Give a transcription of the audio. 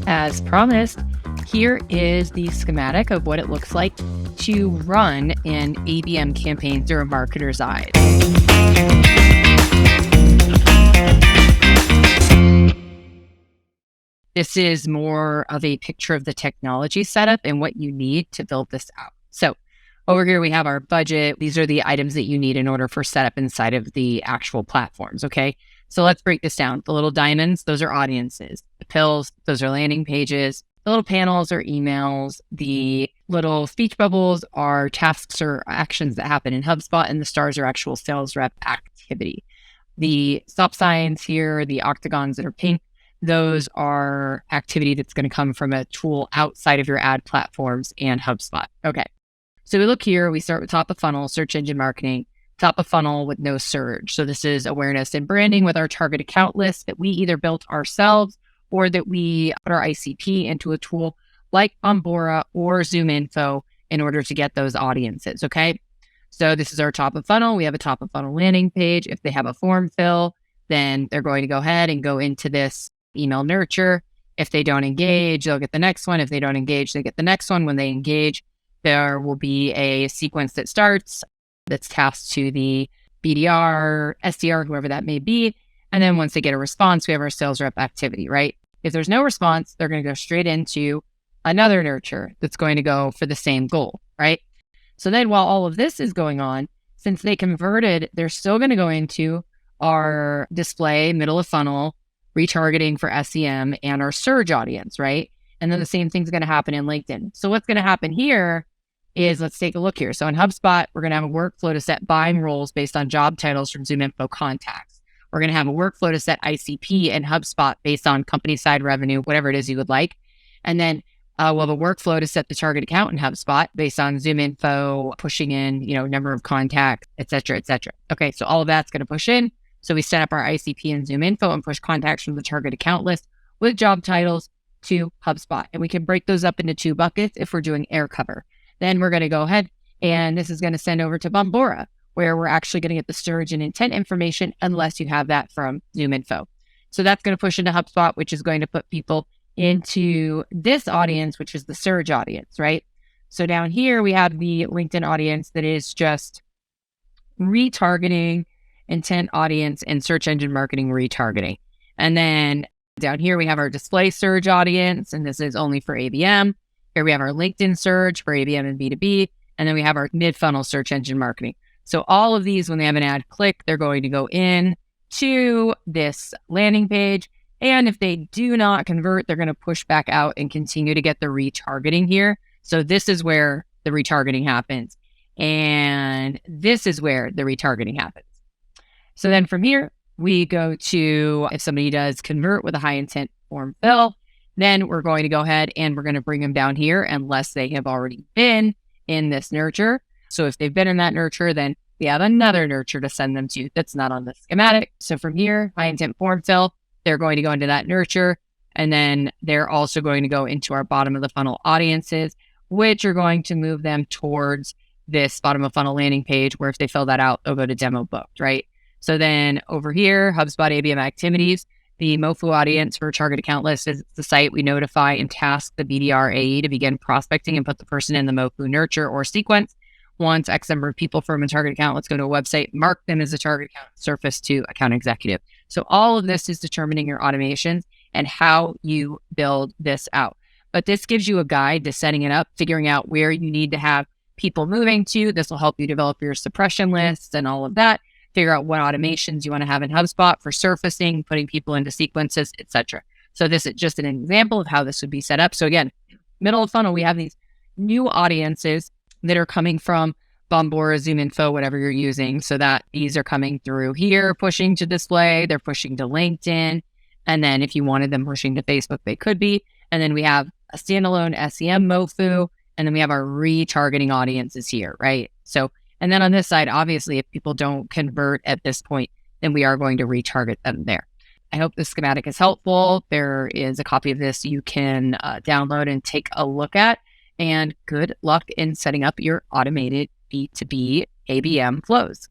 As promised, here is the schematic of what it looks like to run an ABM campaign through a marketer's eyes. This is more of a picture of the technology setup and what you need to build this out. So over here, we have our budget. These are the items that you need in order for setup inside of the actual platforms, okay? So let's break this down. The little diamonds, those are audiences. The pills, those are landing pages. The little panels are emails. The little speech bubbles are tasks or actions that happen in HubSpot, and the stars are actual sales rep activity. The stop signs here, the octagons that are pink, those are activity that's going to come from a tool outside of your ad platforms and HubSpot. Okay. So we look here, we start with top of funnel, search engine marketing, top of funnel with no surge. So this is awareness and branding with our target account list that we either built ourselves or that we put our ICP into a tool like Bombora or ZoomInfo in order to get those audiences. Okay. So this is our top of funnel. We have a top of funnel landing page. If they have a form fill, then they're going to go ahead and go into this email nurture. If they don't engage, they'll get the next one. If they don't engage, they get the next one. When they engage, there will be a sequence that starts that's tasked to the BDR, SDR, whoever that may be. And then once they get a response, we have our sales rep activity, right? If there's no response, they're going to go straight into another nurture that's going to go for the same goal, right? So then while all of this is going on, since they converted, they're still going to go into our display, middle of funnel, retargeting for SEM, and our surge audience, right? And then the same thing's going to happen in LinkedIn. So what's going to happen here is, let's take a look here. So in HubSpot, we're going to have a workflow to set buying roles based on job titles from ZoomInfo contacts. We're going to have a workflow to set ICP in HubSpot based on company side revenue, whatever it is you would like. And then we'll have a workflow to set the target account in HubSpot based on ZoomInfo, pushing in, number of contacts, et cetera, et cetera. Okay, so all of that's going to push in. So we set up our ICP in ZoomInfo and push contacts from the target account list with job titles to HubSpot. And we can break those up into two buckets if we're doing air cover. Then we're going to go ahead and this is going to send over to Bombora, where we're actually going to get the surge and intent information unless you have that from ZoomInfo. So that's going to push into HubSpot, which is going to put people into this audience, which is the surge audience, right? So down here, we have the LinkedIn audience that is just retargeting, intent audience, and search engine marketing retargeting. And then down here, we have our display surge audience, and this is only for ABM. Here we have our LinkedIn surge for ABM and B2B. And then we have our mid-funnel search engine marketing. So all of these, when they have an ad click, they're going to go in to this landing page. And if they do not convert, they're going to push back out and continue to get the retargeting here. So this is where the retargeting happens. And this is where the retargeting happens. So then from here, we go to, if somebody does convert with a high intent form fill, then we're going to go ahead and we're going to bring them down here unless they have already been in this nurture. So if they've been in that nurture, then we have another nurture to send them to that's not on the schematic. So from here, high intent form fill, they're going to go into that nurture. And then they're also going to go into our bottom of the funnel audiences, which are going to move them towards this bottom of funnel landing page where if they fill that out, they'll go to demo booked, right? So then over here, HubSpot ABM activities, the MoFu audience for target account list is the site we notify and task the BDR AE to begin prospecting and put the person in the MoFu nurture or sequence. Once X number of people from a target account, let's go to a website, mark them as a target account, surface to account executive. So all of this is determining your automations and how you build this out. But this gives you a guide to setting it up, figuring out where you need to have people moving to. This will help you develop your suppression lists and all of that. Figure out what automations you want to have in HubSpot for surfacing, putting people into sequences, etc. So this is just an example of how this would be set up. So again, middle of funnel, we have these new audiences that are coming from Bombora, ZoomInfo, whatever you're using. So that these are coming through here, pushing to display, they're pushing to LinkedIn. And then if you wanted them pushing to Facebook, they could be. And then we have a standalone SEM MoFu, and then we have our retargeting audiences here, right? So, and then on this side, obviously, if people don't convert at this point, then we are going to retarget them there. I hope this schematic is helpful. There is a copy of this you can download and take a look at. And good luck in setting up your automated B2B ABM flows.